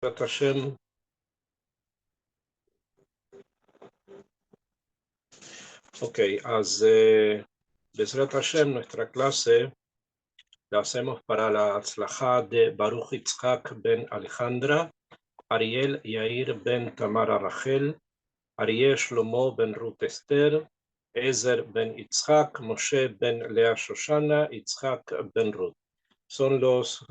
בעזרת השם, אז בעזרת השם, nuestra clase la hacemos para la הצלחה de Baruch Yitzhak ben Alejandra, Ariel Yair ben Tamara Rachel, Ariel Shlomo ben Ruth Esther, Ezer ben Yitzhak, Moshe ben Lea Shoshana, Yitzhak ben Ruth. Son los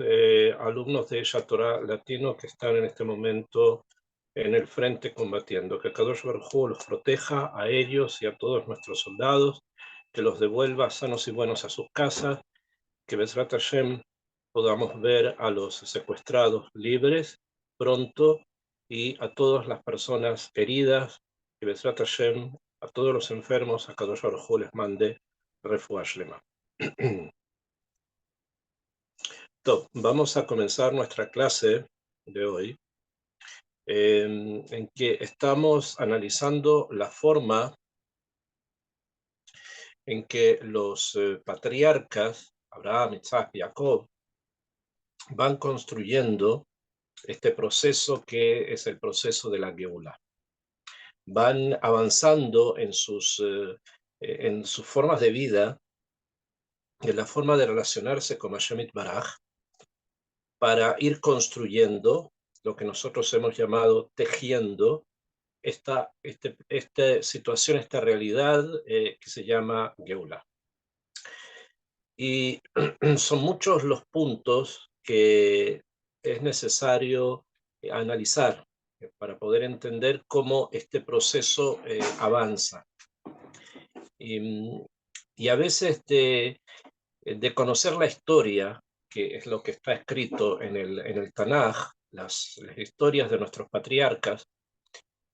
alumnos de Ella Torah Latino que están en este momento en el frente combatiendo. Que Kadosh Baruj Hu los proteja a ellos y a todos nuestros soldados, que los devuelva sanos y buenos a sus casas, que Bezrat Hashem podamos ver a los secuestrados libres pronto y a todas las personas heridas, que Bezrat Hashem a todos los enfermos, a Kadosh Baruj Hu les mande refuah shlema. Vamos a comenzar nuestra clase de hoy, en que estamos analizando la forma en que los patriarcas, Abraham, Isaac y Jacob, van construyendo este proceso que es el proceso de la Geula. Van avanzando en sus formas de vida, en la forma de relacionarse con Hashem Yitbaraj, para ir construyendo lo que nosotros hemos llamado tejiendo esta situación, esta realidad que se llama Geula. Y son muchos los puntos que es necesario analizar para poder entender cómo este proceso avanza. Y a veces de conocer la historia, que es lo que está escrito en el Tanaj, las historias de nuestros patriarcas,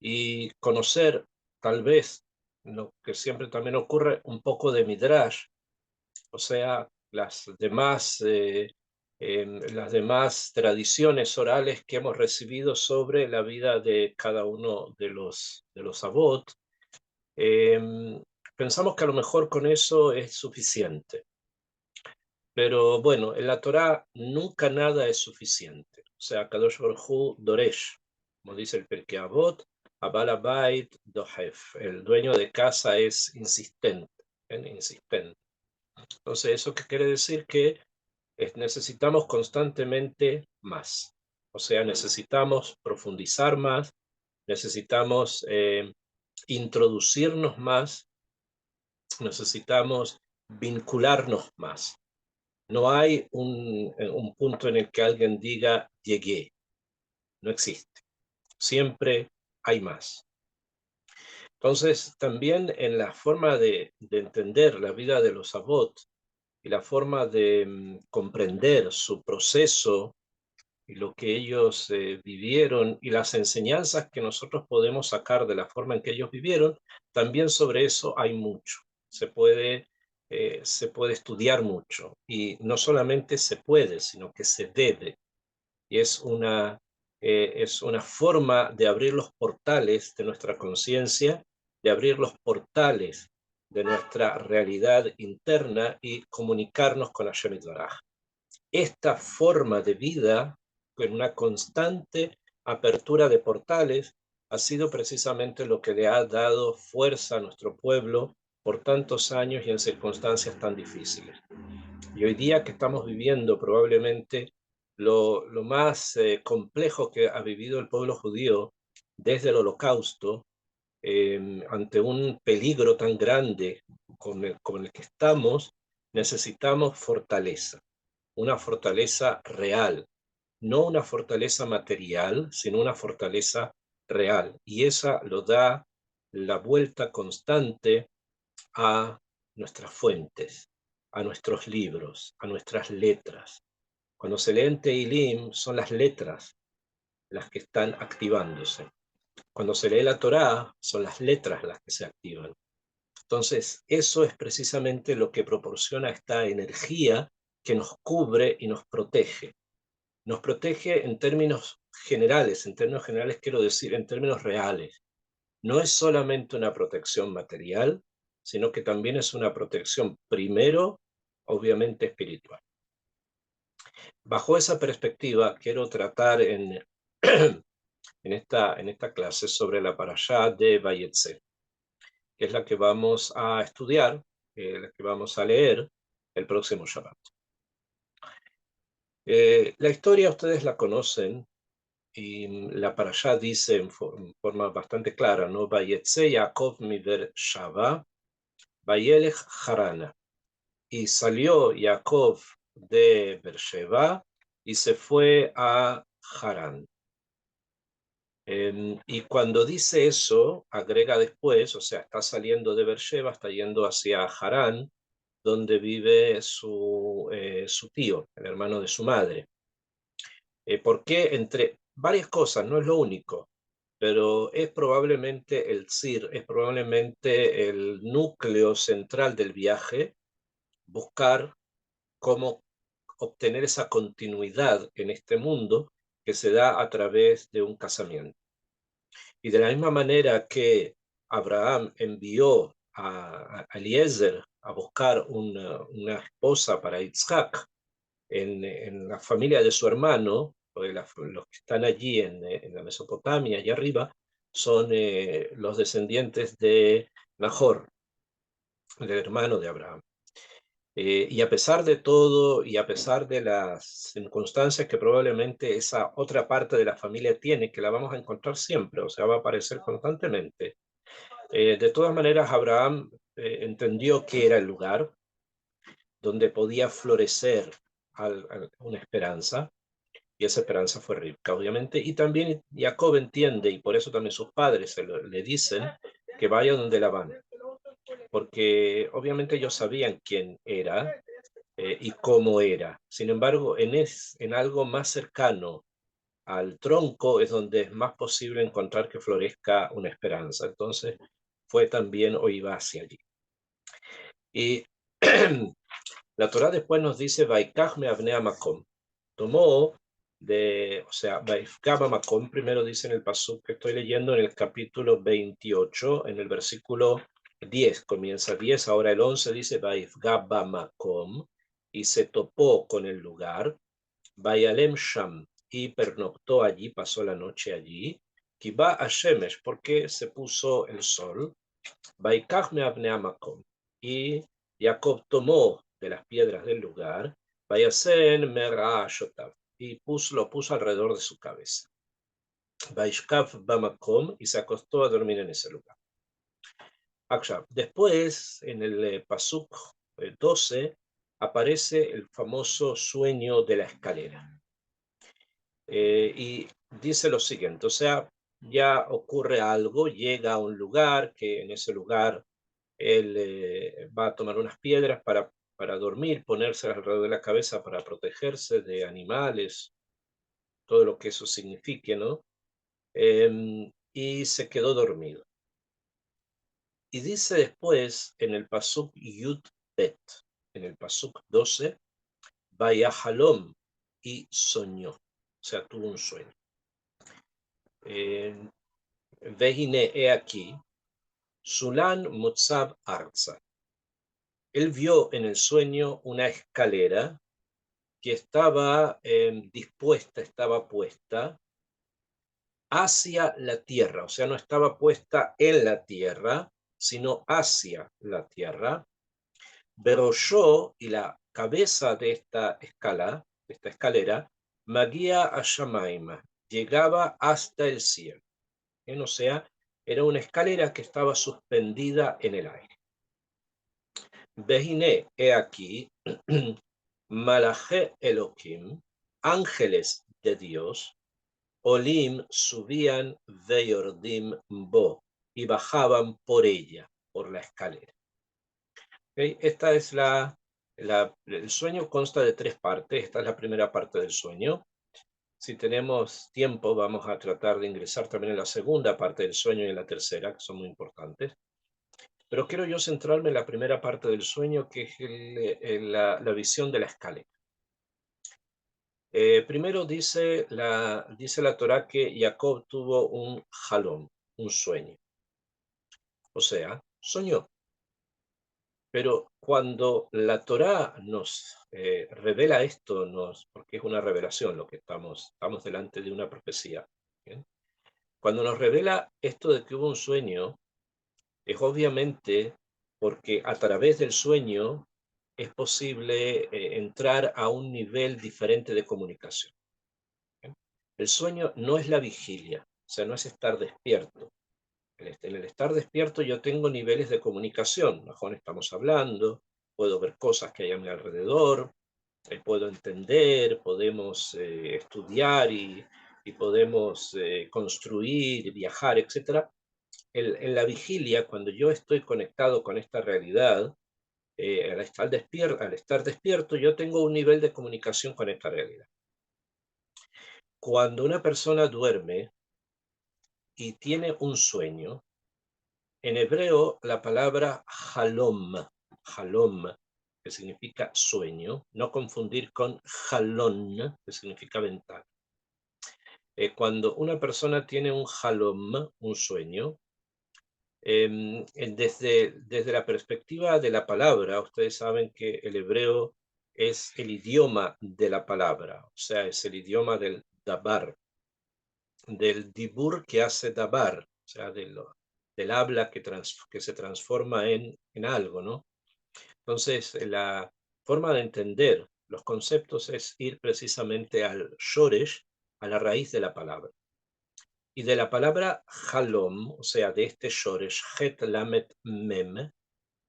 y conocer tal vez lo que siempre también ocurre, un poco de Midrash, o sea, las demás tradiciones orales que hemos recibido sobre la vida de cada uno de los Avot. Pensamos que a lo mejor con eso es suficiente. Pero bueno, en la Torá nunca nada es suficiente. O sea, Kadosh Baruj Hu Doresh, como dice el Pirkei Avot, Abal Habayit Dohef. El dueño de casa es insistente, insistente. Entonces, ¿eso qué quiere decir? Que necesitamos constantemente más. O sea, necesitamos profundizar más, necesitamos introducirnos más, necesitamos vincularnos más. No hay un punto en el que alguien diga llegué. No existe. Siempre hay más. Entonces, también en la forma de entender la vida de los Avot y la forma de comprender su proceso y lo que ellos vivieron y las enseñanzas que nosotros podemos sacar de la forma en que ellos vivieron, también sobre eso hay mucho. Se puede estudiar mucho, y no solamente se puede, sino que se debe. Y es una forma de abrir los portales de nuestra conciencia, de abrir los portales de nuestra realidad interna y comunicarnos con Hashem Yitbaraj. Esta forma de vida, con una constante apertura de portales, ha sido precisamente lo que le ha dado fuerza a nuestro pueblo por tantos años y en circunstancias tan difíciles. Y hoy día que estamos viviendo probablemente lo más complejo que ha vivido el pueblo judío desde el Holocausto, ante un peligro tan grande con el que estamos, necesitamos fortaleza, una fortaleza real, no una fortaleza material, sino una fortaleza real. Y esa lo da la vuelta constante a nuestras fuentes, a nuestros libros, a nuestras letras. Cuando se leen Teilim, son las letras las que están activándose. Cuando se lee la Torá, son las letras las que se activan. Entonces, eso es precisamente lo que proporciona esta energía que nos cubre y nos protege. Nos protege en términos generales quiero decir, en términos reales. No es solamente una protección material, sino que también es una protección, primero, obviamente espiritual. Bajo esa perspectiva, quiero tratar en en esta clase sobre la parashá de Vayetze, que es la que vamos a estudiar, la que vamos a leer el próximo Shabbat. La historia ustedes la conocen, y la parashá dice en forma bastante clara, ¿no? Vayetze Yaakov mi Beersheva, Vayelech Harana. Y salió Jacob de Beersheba y se fue a Harán. Y cuando dice eso, agrega después, o sea, está saliendo de Beersheba, está yendo hacia Harán, donde vive su tío, el hermano de su madre. ¿Por qué? Entre varias cosas, no es lo único, pero es probablemente el tzir, es probablemente el núcleo central del viaje, buscar cómo obtener esa continuidad en este mundo que se da a través de un casamiento. Y de la misma manera que Abraham envió a Eliezer a buscar una esposa para Isaac en la familia de su hermano, los que están allí en la Mesopotamia, allá arriba, son los descendientes de Nahor, el hermano de Abraham. Y a pesar de todo, y a pesar de las circunstancias que probablemente esa otra parte de la familia tiene, que la vamos a encontrar siempre, o sea, va a aparecer constantemente, de todas maneras, Abraham entendió que era el lugar donde podía florecer una esperanza, y esa esperanza fue Rivka, obviamente, y también Jacob entiende, y por eso también sus padres le dicen que vaya donde Labán, porque obviamente ellos sabían quién era, y cómo era. Sin embargo, en algo más cercano al tronco es donde es más posible encontrar que florezca una esperanza. Entonces, fue también o iba hacia allí. Y la Torá después nos dice, Vaikach me avnea makom. Tomó o sea, Vaifkaba makom, primero dice en el pasuk que estoy leyendo en el capítulo 28, en el versículo 10, comienza 10, ahora el 11 dice, Vaifgaba makom, y se topó con el lugar, Vayalem Sham, y pernoctó allí, pasó la noche allí, Kiba Hashemesh, porque se puso el sol, Vaikach me avnea makom, y Jacob tomó de las piedras del lugar, Vayasen Merah Shotav, y lo puso alrededor de su cabeza. Vaishkav Bamakom, y se acostó a dormir en ese lugar. Después, en el Pasuk 12, aparece el famoso sueño de la escalera. Y dice lo siguiente, o sea, ya ocurre algo, llega a un lugar, que en ese lugar él va a tomar unas piedras para dormir, ponerse alrededor de la cabeza para protegerse de animales, todo lo que eso signifique, ¿no? Y se quedó dormido. Y dice después en el Pasuk Yud Bet, en el Pasuk 12, Vaya Halom, y soñó, o sea, tuvo un sueño. Vejine, he aquí, Sulan Motzab Arza. Él vio en el sueño una escalera que estaba dispuesta, estaba puesta hacia la tierra, o sea, no estaba puesta en la tierra, sino hacia la tierra. Beroshó, y la cabeza de esta escalera, Magia a Shamaima, llegaba hasta el cielo. O sea, era una escalera que estaba suspendida en el aire. Vejine, he aquí, Malaje Elohim, ángeles de Dios, Olim subían Veyordim Bo, y bajaban por ella, por la escalera. ¿Okay? Esta es el sueño consta de 3 partes. Esta es la primera parte del sueño. Si tenemos tiempo, vamos a tratar de ingresar también en la segunda parte del sueño y en la tercera, que son muy importantes. Pero quiero yo centrarme en la primera parte del sueño, que es la visión de la escalera. Primero dice la Torá que Jacob tuvo un jalón, un sueño. O sea, soñó. Pero cuando la Torá nos revela esto, porque es una revelación lo que estamos delante de una profecía. ¿Bien? Cuando nos revela esto de que hubo un sueño, es obviamente porque a través del sueño es posible entrar a un nivel diferente de comunicación. ¿Bien? El sueño no es la vigilia, o sea, no es estar despierto. En el estar despierto yo tengo niveles de comunicación. Mejor estamos hablando, puedo ver cosas que hay a mi alrededor, puedo entender, podemos estudiar y podemos construir, viajar, etc. En la vigilia, cuando yo estoy conectado con esta realidad, al estar despierto, yo tengo un nivel de comunicación con esta realidad. Cuando una persona duerme y tiene un sueño, en hebreo la palabra halom, que significa sueño, no confundir con halon, que significa ventana. Cuando una persona tiene un halom, un sueño, desde la perspectiva de la palabra, ustedes saben que el hebreo es el idioma de la palabra, o sea, es el idioma del dabar, del dibur que hace dabar, o sea, del habla que se transforma en algo, ¿no? Entonces, la forma de entender los conceptos es ir precisamente al shoresh, a la raíz de la palabra. Y de la palabra halom, o sea, de este shoresh, het lamet mem,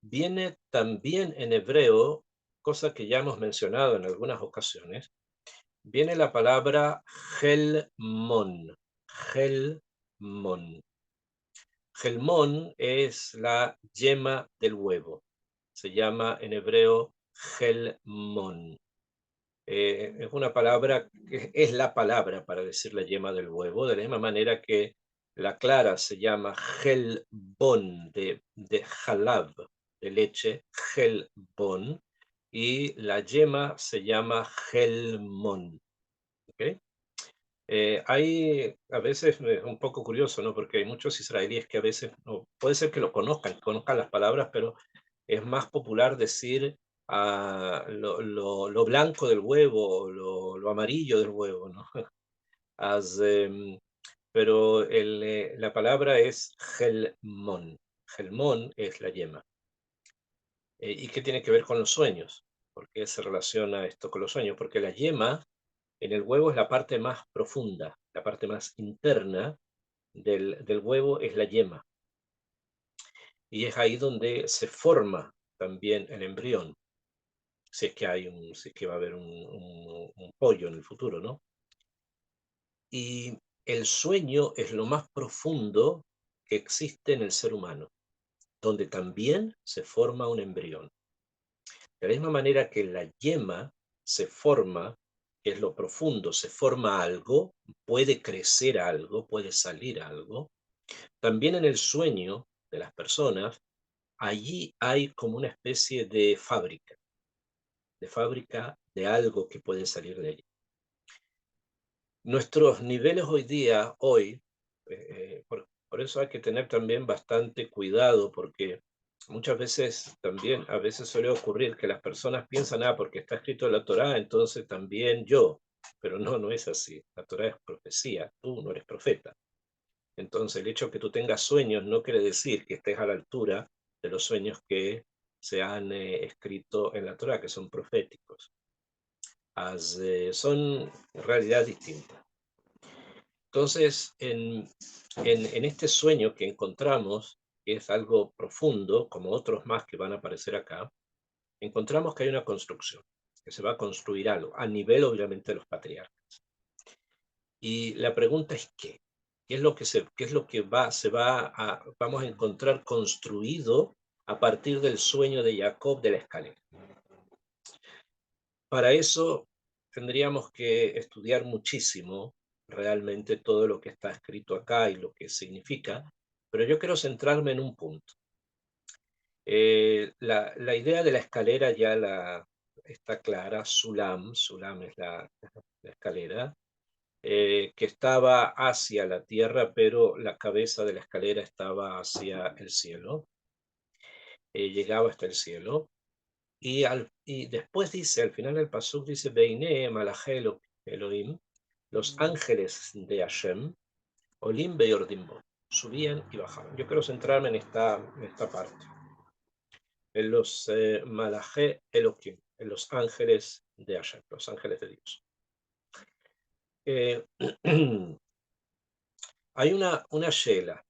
viene también en hebreo, cosa que ya hemos mencionado en algunas ocasiones, viene la palabra helmon. Helmon. Helmon es la yema del huevo. Se llama en hebreo helmon. Es una palabra que es la palabra para decir la yema del huevo, de la misma manera que la clara se llama helbon de halab, de leche, helbon, y la yema se llama helmon. ¿Okay? Hay a veces, es un poco curioso, ¿no? Porque hay muchos israelíes que a veces, no, puede ser que lo conozcan las palabras, pero es más popular decir lo blanco del huevo, lo amarillo del huevo, ¿no? As, pero la palabra es gelmón. Gelmón es la yema. ¿Y qué tiene que ver con los sueños? ¿Por qué se relaciona esto con los sueños? Porque la yema en el huevo es la parte más profunda, la parte más interna del huevo es la yema. Y es ahí donde se forma también el embrión, si es que va a haber un pollo en el futuro, ¿no? Y el sueño es lo más profundo que existe en el ser humano, donde también se forma un embrión. De la misma manera que la yema se forma, que es lo profundo, se forma algo, puede crecer algo, puede salir algo, también en el sueño de las personas, allí hay como una especie de fábrica de algo que puede salir de allí. Nuestros niveles hoy, por eso hay que tener también bastante cuidado, porque muchas veces también, a veces suele ocurrir que las personas piensan, porque está escrito en la Torá, entonces también yo, pero no, no es así. La Torá es profecía, tú no eres profeta. Entonces el hecho de que tú tengas sueños no quiere decir que estés a la altura de los sueños que se han escrito en la Torá, que son proféticos. Son realidades distintas. Entonces, en este sueño que encontramos, que es algo profundo, como otros más que van a aparecer acá, encontramos que hay una construcción, que se va a construir algo, a nivel obviamente de los patriarcas. Y la pregunta es ¿qué? ¿Qué es lo que vamos a encontrar construido a partir del sueño de Jacob de la escalera? Para eso tendríamos que estudiar muchísimo realmente todo lo que está escrito acá y lo que significa, pero yo quiero centrarme en un punto. La idea de la escalera está clara, Sulam es la escalera, que estaba hacia la tierra, pero la cabeza de la escalera estaba hacia el cielo. llegaba hasta el cielo. Y después dice, al final del pasuk dice, Beiné Malachei Elohim, los ángeles de Hashem, Olim Beyordim Bo, subían y bajaban. Yo quiero centrarme en esta parte, en los Malachei Elohim, en los ángeles de Hashem, los ángeles de Dios. Eh, hay una shela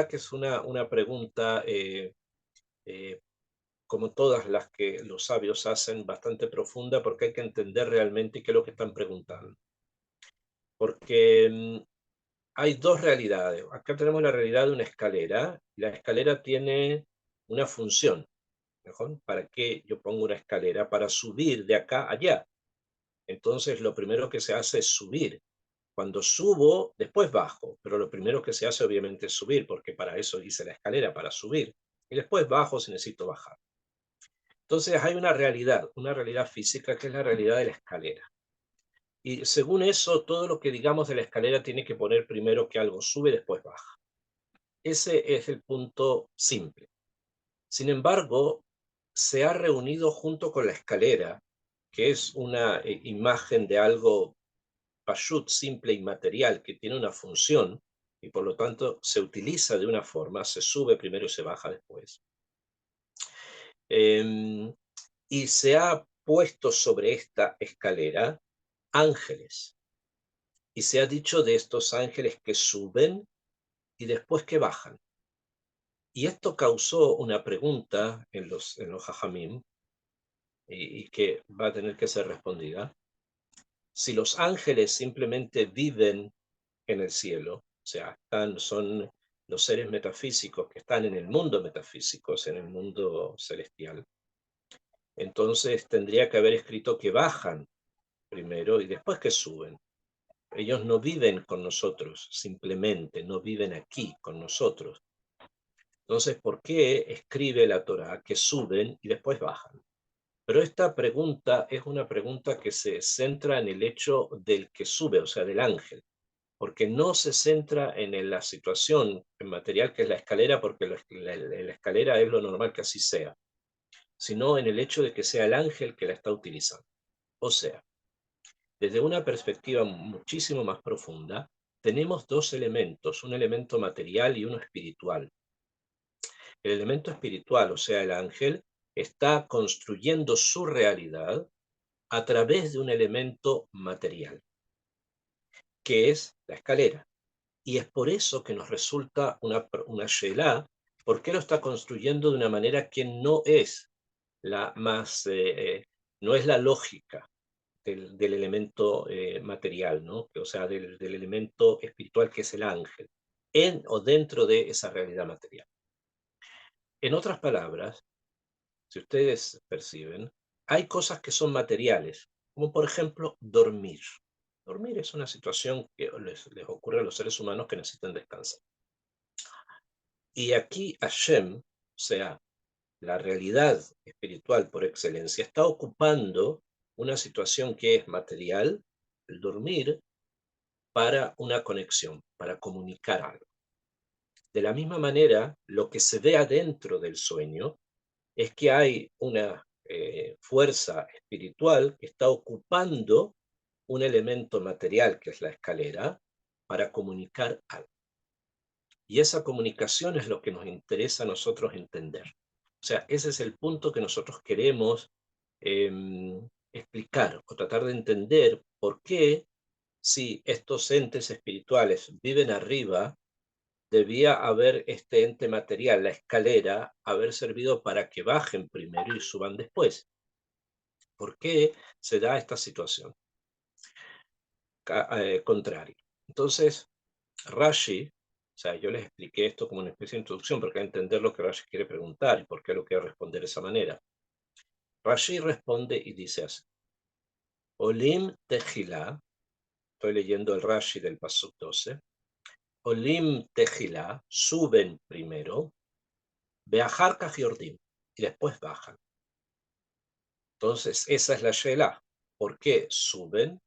que es una pregunta, como todas las que los sabios hacen, bastante profunda, porque hay que entender realmente qué es lo que están preguntando. Porque hay dos realidades. Acá tenemos la realidad de una escalera. La escalera tiene una función. ¿Mejor? ¿Para qué yo pongo una escalera? Para subir de acá a allá. Entonces, lo primero que se hace es subir. Cuando subo, después bajo. Pero lo primero que se hace, obviamente, es subir, porque para eso hice la escalera, para subir. Y después bajo si necesito bajar. Entonces, hay una realidad física, que es la realidad de la escalera. Y según eso, todo lo que digamos de la escalera tiene que poner primero que algo sube, después baja. Ese es el punto simple. Sin embargo, se ha reunido junto con la escalera, que es una imagen de algo pashut, simple y material, que tiene una función, y por lo tanto se utiliza de una forma, se sube primero y se baja después. Y se ha puesto sobre esta escalera ángeles. Y se ha dicho de estos ángeles que suben y después que bajan. Y esto causó una pregunta en los Jajamim, y que va a tener que ser respondida. Si los ángeles simplemente viven en el cielo, o sea, son los seres metafísicos que están en el mundo metafísico, en el mundo celestial, entonces tendría que haber escrito que bajan primero y después que suben. Ellos no viven con nosotros, simplemente no viven aquí con nosotros. Entonces, ¿por qué escribe la Torá que suben y después bajan? Pero esta pregunta es una pregunta que se centra en el hecho del que sube, o sea, del ángel, porque no se centra en la situación material que es la escalera, porque la escalera es lo normal que así sea, sino en el hecho de que sea el ángel que la está utilizando. O sea, desde una perspectiva muchísimo más profunda, tenemos dos elementos, un elemento material y uno espiritual. El elemento espiritual, o sea, el ángel, está construyendo su realidad a través de un elemento material, que es la escalera. Y es por eso que nos resulta una Shelah, ¿por qué lo está construyendo de una manera que no es la más, no es la lógica del elemento material, ¿no? O sea, del elemento espiritual que es el ángel, en o dentro de esa realidad material? En otras palabras, si ustedes perciben, hay cosas que son materiales, como por ejemplo dormir. Dormir es una situación que les ocurre a los seres humanos que necesitan descansar. Y aquí Hashem, o sea, la realidad espiritual por excelencia, está ocupando una situación que es material, el dormir, para una conexión, para comunicar algo. De la misma manera, lo que se ve adentro del sueño es que hay una fuerza espiritual que está ocupando un elemento material, que es la escalera, para comunicar algo. Y esa comunicación es lo que nos interesa a nosotros entender. O sea, ese es el punto que nosotros queremos eh, explicar o tratar de entender por qué, si estos entes espirituales viven arriba, debía haber este ente material, la escalera, haber servido para que bajen primero y suban después. ¿Por qué se da esta situación contraria? Entonces, Rashi, o sea, yo les expliqué esto como una especie de introducción, porque hay que entender lo que Rashi quiere preguntar y por qué lo quiere responder de esa manera. Rashi responde y dice así: Olim Tejilá, estoy leyendo el Rashi del Pasuk 12, Olim Tejilá, suben primero, Beajar Yordim, y después bajan. Entonces, esa es la Shelah. ¿Por qué suben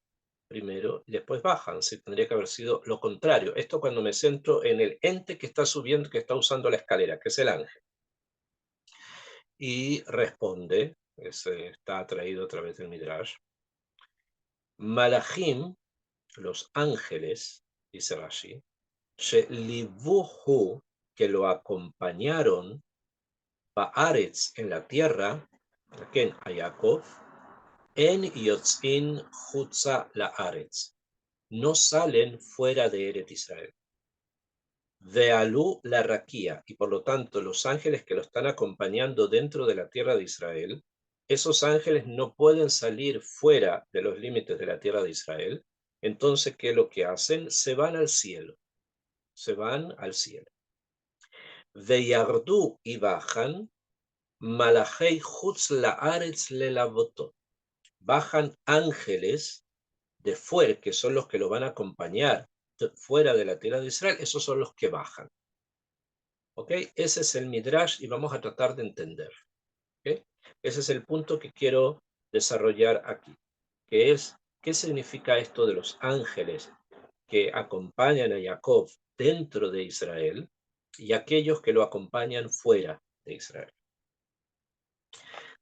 primero y después bajan? Sí, tendría que haber sido lo contrario. Esto cuando me centro en el ente que está subiendo, que está usando la escalera, que es el ángel. y responde, está traído a través del Midrash, Malachim, los ángeles, dice Rashi, Shelivuhu, que lo acompañaron, Baaretz, en la tierra, a Jacob, en Yotzin Chutza Laaretz, no salen fuera de Eret Israel. Vealú la raquía, y por lo tanto los ángeles que lo están acompañando dentro de la tierra de Israel, esos ángeles no pueden salir fuera de los límites de la tierra de Israel. Entonces, ¿qué es lo que hacen? Se van al cielo. Se van al cielo. Veyardú, y bajan, malachei chutz laaretz lelavoto. Bajan ángeles de fuera, que son los que lo van a acompañar fuera de la tierra de Israel. Esos son los que bajan. ¿Ok? Ese es el Midrash y vamos a tratar de entender. ¿Ok? Ese es el punto que quiero desarrollar aquí, que es, ¿qué significa esto de los ángeles que acompañan a Jacob dentro de Israel y aquellos que lo acompañan fuera de Israel?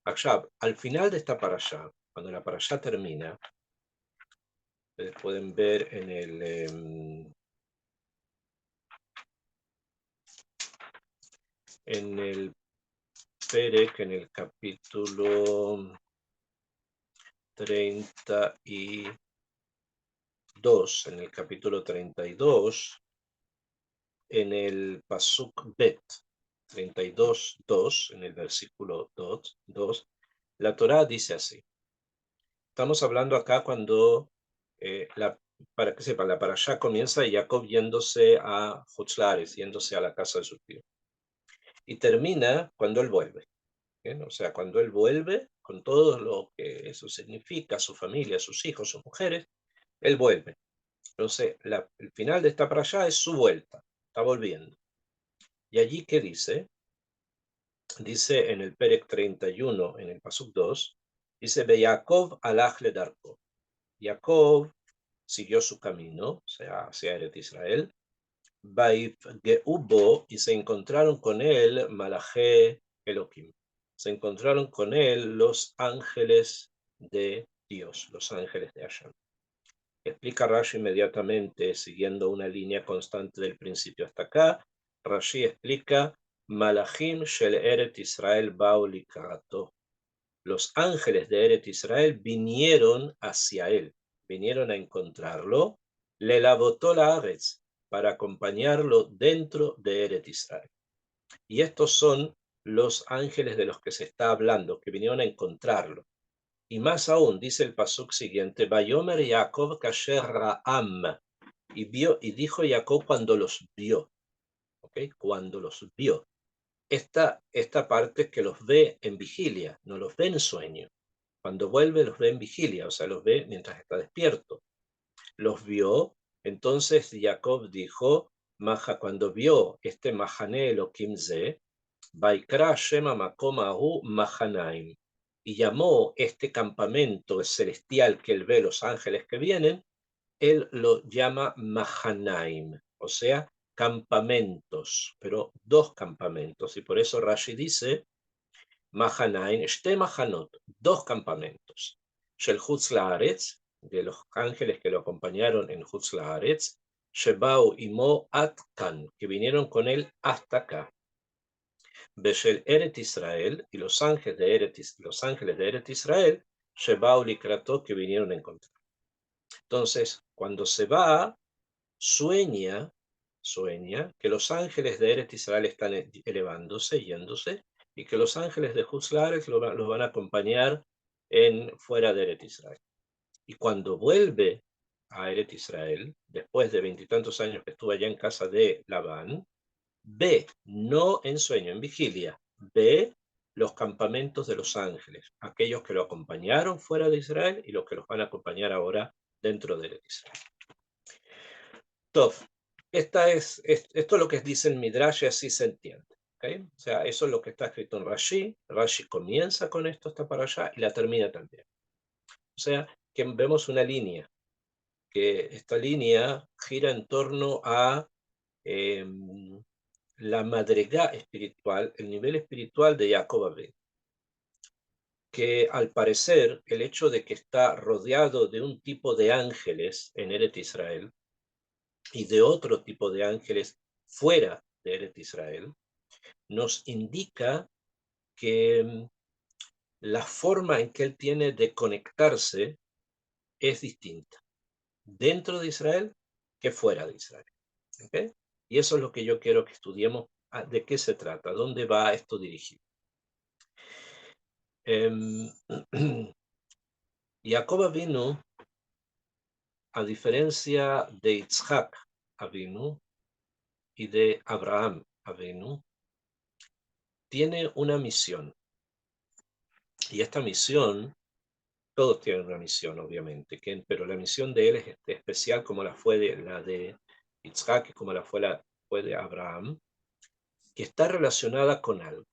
Akshab, al final de esta parashá, cuando la parashá termina, pueden ver en el Perek, en el capítulo 32, en el capítulo 32, en el Pasuk Bet, 32:2, en el versículo 2, la Torá dice así. Estamos hablando acá cuando, para que sepan, la parashá comienza y Jacob yéndose a Jotzlares, yéndose a la casa de su tío. Y termina cuando él vuelve. ¿Bien? O sea, cuando él vuelve, con todo lo que eso significa, su familia, sus hijos, sus mujeres, él vuelve. Entonces, el final de esta parashá es su vuelta, está volviendo. Y allí, ¿qué dice? Dice en el Perek 31, en el Pasuk 2, dice, Ve Yaakov alach le darko. Jacob siguió su camino, o sea, hacia Eret Israel, Geubo, y se encontraron con él Malaché Elohim. Se encontraron con él los ángeles de Dios, los ángeles de Hashem. Explica Rashi inmediatamente, siguiendo una línea constante del principio hasta acá. Rashi explica, Malachim shel Eret Israel ba'u likarato. Los ángeles de Eret Israel vinieron hacia él, vinieron a encontrarlo, le lavotó la Aretz, para acompañarlo dentro de Eret Israel. Y estos son los ángeles de los que se está hablando, que vinieron a encontrarlo. Y más aún, dice el pasuk siguiente, Bayomer Yaakov kasher ra'am, y dijo Jacob cuando los vio, ¿okay? Cuando los vio. Esta parte que los ve en vigilia, no los ve en sueño. Cuando vuelve los ve en vigilia, o sea, los ve mientras está despierto. Los vio, entonces Jacob dijo, cuando vio este Mahane Elohim Ze, Vaikra Shema Makom Ahu Mahanaim, y llamó este campamento celestial que él ve los ángeles que vienen, él lo llama Mahanaim, o sea, campamentos, pero dos campamentos, y por eso Rashi dice, Mahanaim, Shte Mahanot, dos campamentos, Shel Chutz Laaretz, de los ángeles que lo acompañaron en Chutz Laaretz, Shebau Imo Atkan, que vinieron con él hasta acá, Beshel Eret Israel, y los ángeles de Eret Israel, Shebau Likrato, que vinieron a encontrar. Entonces, cuando se va, sueña que los ángeles de Eret Israel están elevándose, yéndose, y que los ángeles de Juzlares los van a acompañar fuera de Eret Israel. Y cuando vuelve a Eret Israel, después de 20 y tantos años que estuvo allá en casa de Labán, ve, no en sueño, en vigilia, ve los campamentos de los ángeles, aquellos que lo acompañaron fuera de Israel y los que los van a acompañar ahora dentro de Eret Israel. Entonces, esto es lo que dice el Midrash y así se entiende. ¿Okay? O sea, eso es lo que está escrito en Rashi. Rashi comienza con esto hasta para allá y la termina también. O sea, que vemos una línea, que esta línea gira en torno a la madregá espiritual, el nivel espiritual de Jacob Abed. que al parecer el hecho de que está rodeado de un tipo de ángeles en Eret Israel y de otro tipo de ángeles fuera de Eret Israel, nos indica que la forma en que él tiene de conectarse es distinta dentro de Israel que fuera de Israel. ¿Okay? Y eso es lo que yo quiero que estudiemos, de qué se trata, dónde va esto dirigido. Jacob Avinu, a diferencia de Yitzhak Avinu y de Abraham Avinu, tiene una misión. Y esta misión, todos tienen una misión, obviamente, pero la misión de él es especial como la fue la de Yitzhak y como fue de Abraham, que está relacionada con algo.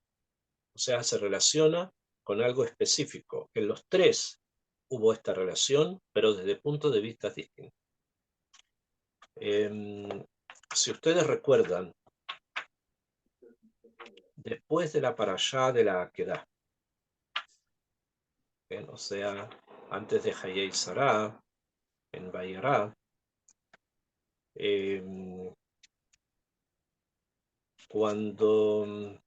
O sea, se relaciona con algo específico. En los tres hubo esta relación, pero desde puntos de vista distintos. Si ustedes recuerdan, después de la parashá de la Akedah, o sea, antes de Hayei Sará, en Vayera, cuando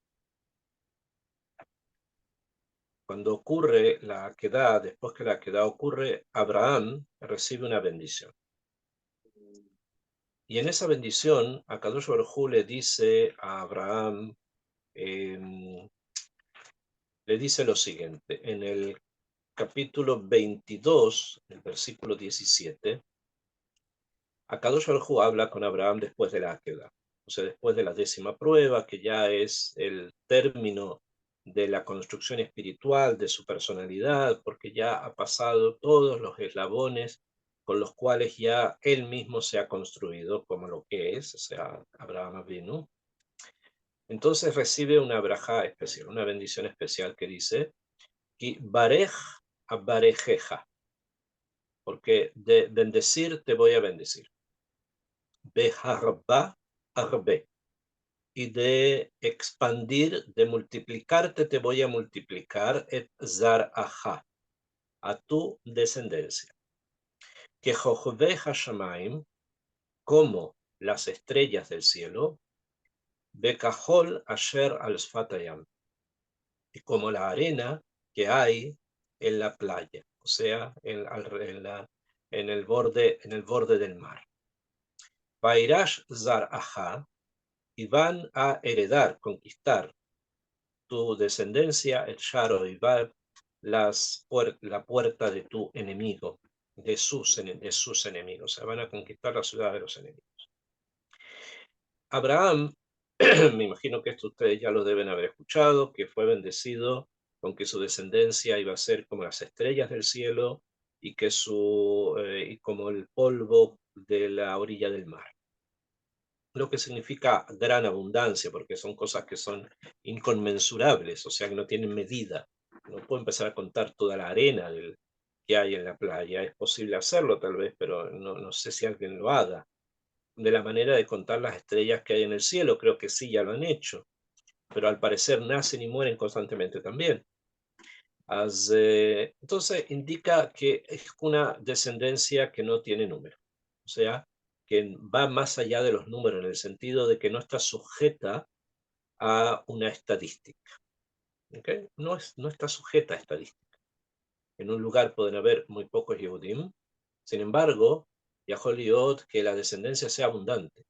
ocurre la Akedah, después que la Akedah ocurre, Abraham recibe una bendición. Y en esa bendición, Akadosh Baruj Hu le dice a Abraham, le dice lo siguiente, en el capítulo 22, el versículo 17, Akadosh Baruj Hu habla con Abraham después de la Akedah, o sea, después de la 10ª prueba, que ya es el término de la construcción espiritual de su personalidad, porque ya ha pasado todos los eslabones con los cuales ya él mismo se ha construido como lo que es, o sea, Abraham Avinu. Entonces recibe una brajá especial, una bendición especial que dice, y barej abarejeja, porque de bendecir te voy a bendecir. Beharba arbe, y de expandir, de multiplicarte te voy a multiplicar, et zar aja, a tu descendencia. Que jochve hashamaim, como las estrellas del cielo, bekahol asher al sfatayam, y como la arena que hay en la playa, o sea, en el borde del mar. Vairash zar aja, y van a heredar, conquistar tu descendencia, el Sharo y Bab, la puerta de tu enemigo, de sus enemigos. O sea, van a conquistar la ciudad de los enemigos. Abraham, me imagino que esto ustedes ya lo deben haber escuchado, que fue bendecido con que su descendencia iba a ser como las estrellas del cielo y que y como el polvo de la orilla del mar. Lo que significa gran abundancia, porque son cosas que son inconmensurables, o sea que no tienen medida. No puedo empezar a contar toda la arena que hay en la playa. Es posible hacerlo tal vez, pero no sé si alguien lo haga. De la manera de contar las estrellas que hay en el cielo, creo que sí, ya lo han hecho, pero al parecer nacen y mueren constantemente también. Entonces indica que es una descendencia que no tiene número, o sea, que va más allá de los números en el sentido de que no está sujeta a una estadística. ¿Okay? No está sujeta a estadística. En un lugar pueden haber muy pocos Yehudim, sin embargo, Yahol que la descendencia sea abundante.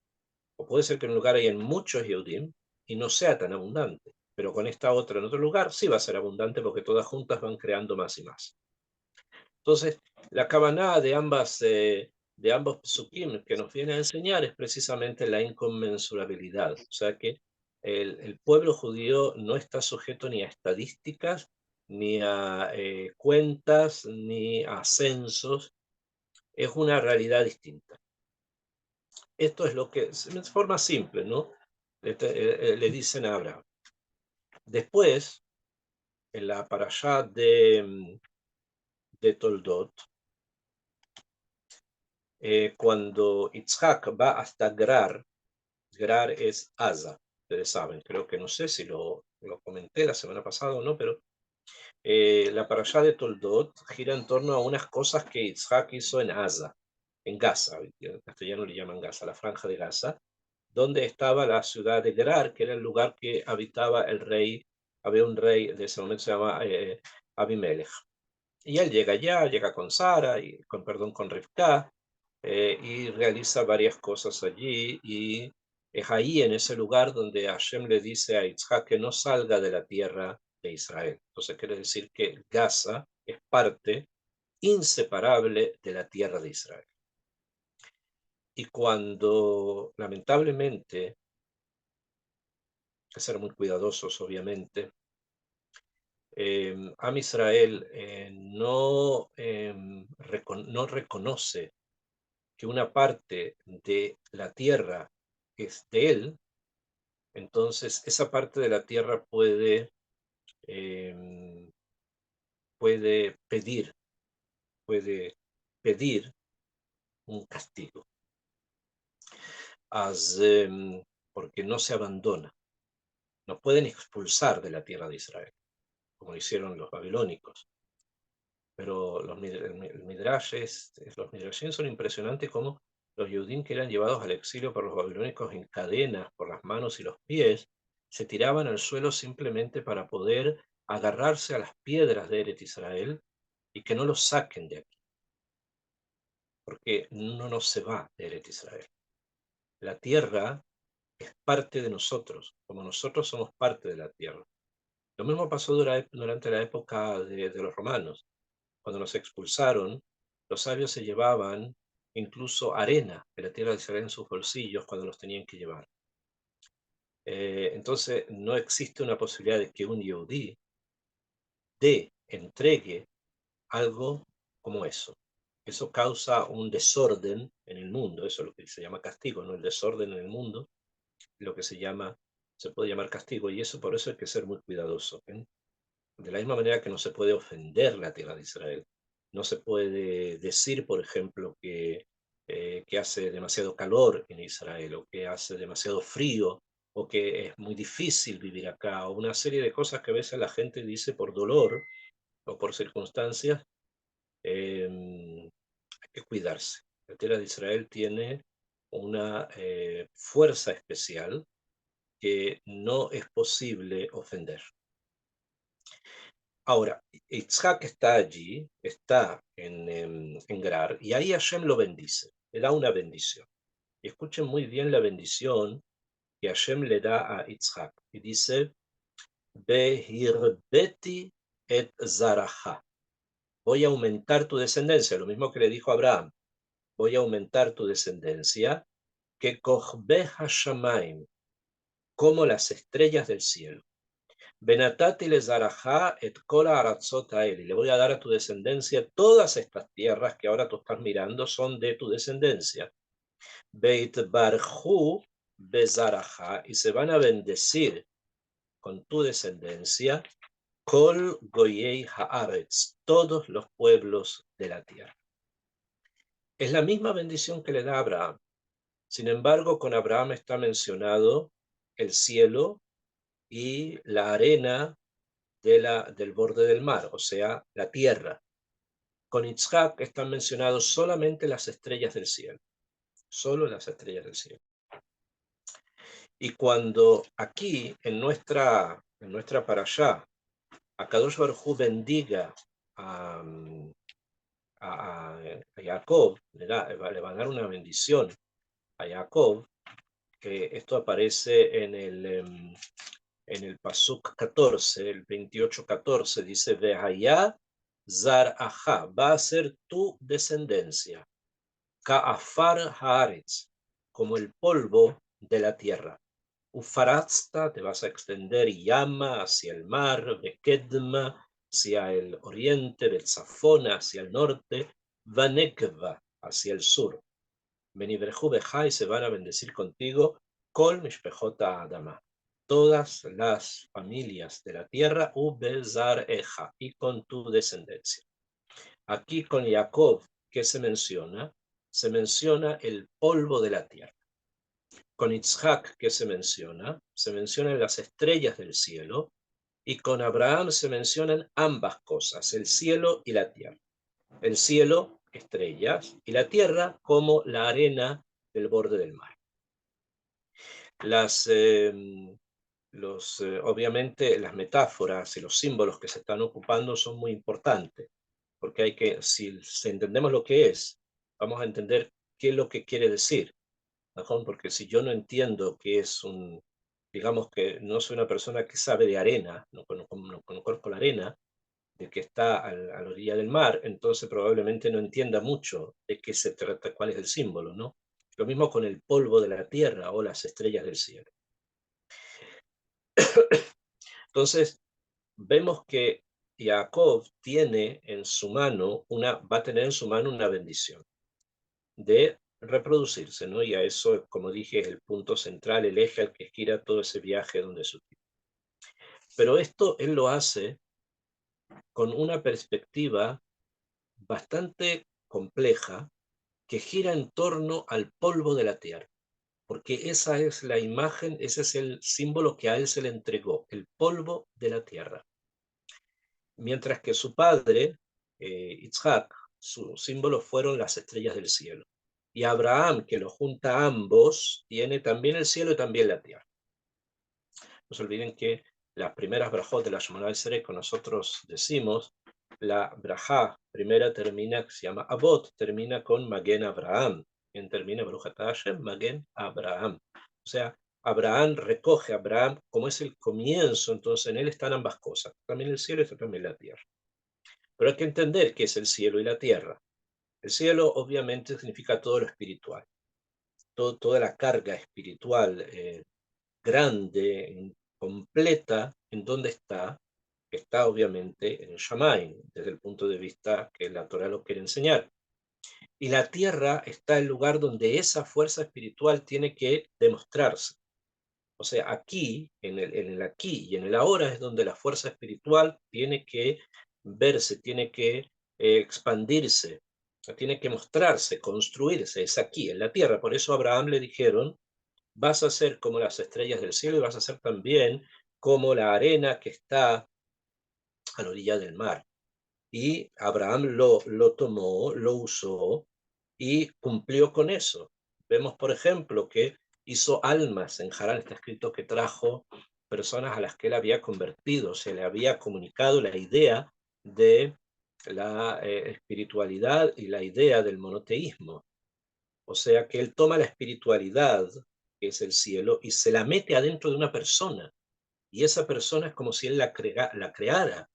O puede ser que en un lugar hayan muchos Yehudim y no sea tan abundante, pero con esta otra en otro lugar sí va a ser abundante porque todas juntas van creando más y más. Entonces, la kabaná de ambos psukim que nos viene a enseñar es precisamente la inconmensurabilidad. O sea que el pueblo judío no está sujeto ni a estadísticas, ni a cuentas, ni a censos. Es una realidad distinta. Esto es lo que, de forma simple, ¿no? Le dicen a Abraham. Después, en la parashá de Toldot, cuando Yitzhak va hasta Gerar es Asa, ustedes saben, creo que no sé si lo comenté la semana pasada o no, pero La parashá de Toldot gira en torno a unas cosas que Yitzhak hizo en Gaza, en castellano le llaman Gaza, la franja de Gaza, donde estaba la ciudad de Gerar, que era el lugar que habitaba el rey, había un rey de ese momento se llama Abimelech. Y él llega allá, llega con Sara, con Rivka, y realiza varias cosas allí, y es ahí en ese lugar donde Hashem le dice a Yitzhak que no salga de la tierra de Israel. Entonces quiere decir que Gaza es parte inseparable de la tierra de Israel. Y cuando, lamentablemente, hay que ser muy cuidadosos, obviamente, Am Israel no reconoce que una parte de la tierra es de él, entonces esa parte de la tierra eh, puede pedir, puede pedir un castigo, As, porque no se abandona. No pueden expulsar de la tierra de Israel, como hicieron los babilónicos. Pero los midrashim son impresionantes como los Yehudim que eran llevados al exilio por los babilónicos en cadenas por las manos y los pies, se tiraban al suelo simplemente para poder agarrarse a las piedras de Eret Israel y que no los saquen de aquí, porque uno no se va de Eret Israel. La tierra es parte de nosotros, como nosotros somos parte de la tierra. Lo mismo pasó durante la época de los romanos. Cuando nos expulsaron, los sabios se llevaban incluso arena de la tierra de Israel en sus bolsillos cuando los tenían que llevar. Entonces, no existe una posibilidad de que un yehudí entregue algo como eso. Eso causa un desorden en el mundo, eso es lo que se llama castigo, ¿no? El desorden en el mundo, lo que se puede llamar castigo, y eso por eso hay que ser muy cuidadoso. De la misma manera que no se puede ofender la tierra de Israel. No se puede decir, por ejemplo, que hace demasiado calor en Israel, o que hace demasiado frío, o que es muy difícil vivir acá, o una serie de cosas que a veces la gente dice por dolor o por circunstancias. Hay que cuidarse. La tierra de Israel tiene una fuerza especial que no es posible ofender. Ahora, Yitzhak está allí, está en Gerar, y ahí Hashem lo bendice, le da una bendición. Y escuchen muy bien la bendición que Hashem le da a Yitzhak. Y dice, Behirbeti et zaraha. Voy a aumentar tu descendencia, lo mismo que le dijo a Abraham. Voy a aumentar tu descendencia, que kochbe hashamaim, como las estrellas del cielo. Benatati le zarajá et kola aratzot a él, y le voy a dar a tu descendencia todas estas tierras que ahora tú estás mirando son de tu descendencia. Beit barjú bezarajá, y se van a bendecir con tu descendencia kol goyei haaretz, todos los pueblos de la tierra. Es la misma bendición que le da a Abraham. Sin embargo, con Abraham está mencionado el cielo y la arena del borde del mar, o sea, la tierra. Con Yitzhak están mencionados solamente las estrellas del cielo, solo las estrellas del cielo. Y cuando aquí, en nuestra parashá, Akadosh Baruj Hu bendiga a Jacob, le va a dar una bendición a Jacob, que esto aparece en el Pasuk 14, el 28-14, dice, Vehayá Zar Ajá, va a ser tu descendencia, Ka'afar Haaretz, como el polvo de la tierra. Ufarazta, te vas a extender Yama hacia el mar, Bekedma hacia el oriente, Betzafona hacia el norte, Vanekva hacia el sur. Benibrejú Bejai, se van a bendecir contigo, Kol Mishpejota Adama, todas las familias de la tierra, Ubezar Eja, y con tu descendencia. Aquí con Jacob, ¿qué se menciona? Se menciona el polvo de la tierra. Con Yitzhak, ¿qué se menciona? Se mencionan las estrellas del cielo. Y con Abraham se mencionan ambas cosas, el cielo y la tierra. El cielo, estrellas, y la tierra como la arena del borde del mar. Las, obviamente las metáforas y los símbolos que se están ocupando son muy importantes, porque hay que, si entendemos lo que es, vamos a entender qué es lo que quiere decir, ¿no? Porque si yo no entiendo qué es digamos que no soy una persona que sabe de arena, no conozco la arena, de que está a la orilla del mar, entonces probablemente no entienda mucho de qué se trata, cuál es el símbolo, ¿no? Lo mismo con el polvo de la tierra o las estrellas del cielo. Entonces, vemos que Jacob tiene en su mano va a tener en su mano una bendición de reproducirse, ¿no? Y a eso, como dije, es el punto central, el eje al que gira todo ese viaje donde su tío. Pero esto él lo hace con una perspectiva bastante compleja que gira en torno al polvo de la tierra, porque esa es la imagen, ese es el símbolo que a él se le entregó, el polvo de la tierra. Mientras que su padre, Isaac, su símbolo fueron las estrellas del cielo. Y Abraham, que lo junta a ambos, tiene también el cielo y también la tierra. No se olviden que las primeras brajot de la Shemonah Esrei, que nosotros decimos, la brajá primera termina, que se llama Abot, termina con Magen Abraham. Quien termina Baruch Atah Hashem, Magen Abraham. O sea, Abraham recoge a Abraham, como es el comienzo, entonces en él están ambas cosas, también el cielo y también la tierra. Pero hay que entender qué es el cielo y la tierra. El cielo obviamente significa todo lo espiritual, toda la carga espiritual grande, completa, en donde está obviamente en el Shammai, desde el punto de vista que la Torah lo quiere enseñar. Y la tierra está el lugar donde esa fuerza espiritual tiene que demostrarse. O sea, aquí, en el aquí y en el ahora es donde la fuerza espiritual tiene que verse, tiene que expandirse, tiene que mostrarse, construirse, es aquí, en la tierra. Por eso a Abraham le dijeron, vas a ser como las estrellas del cielo y vas a ser también como la arena que está a la orilla del mar. Y Abraham lo tomó, lo usó y cumplió con eso. Vemos, por ejemplo, que hizo almas en Harán, está escrito que trajo personas a las que él había convertido, se le había comunicado la idea de la espiritualidad y la idea del monoteísmo. O sea que él toma la espiritualidad, que es el cielo, y se la mete adentro de una persona. Y esa persona es como si él la creara.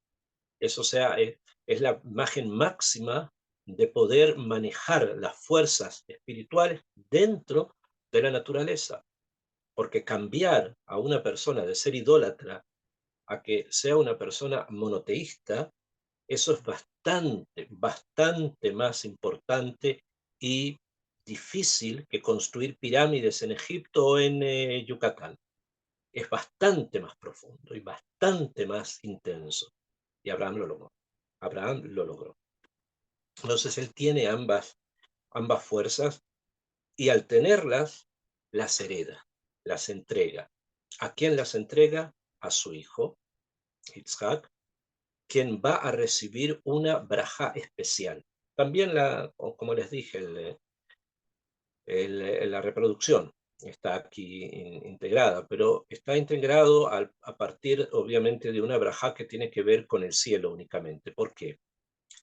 Eso, o sea, es la imagen máxima de poder manejar las fuerzas espirituales dentro de la naturaleza. Porque cambiar a una persona de ser idólatra a que sea una persona monoteísta, eso es bastante, bastante más importante y difícil que construir pirámides en Egipto o en Yucatán. Es bastante más profundo y bastante más intenso. Y Abraham lo logró. Abraham lo logró. Entonces él tiene ambas fuerzas y al tenerlas, las hereda, las entrega. ¿A quién las entrega? A su hijo, Isaac, quien va a recibir una braja especial. También, como les dije, la reproducción está aquí integrada, pero está integrado a partir, obviamente, de una braja que tiene que ver con el cielo únicamente. ¿Por qué?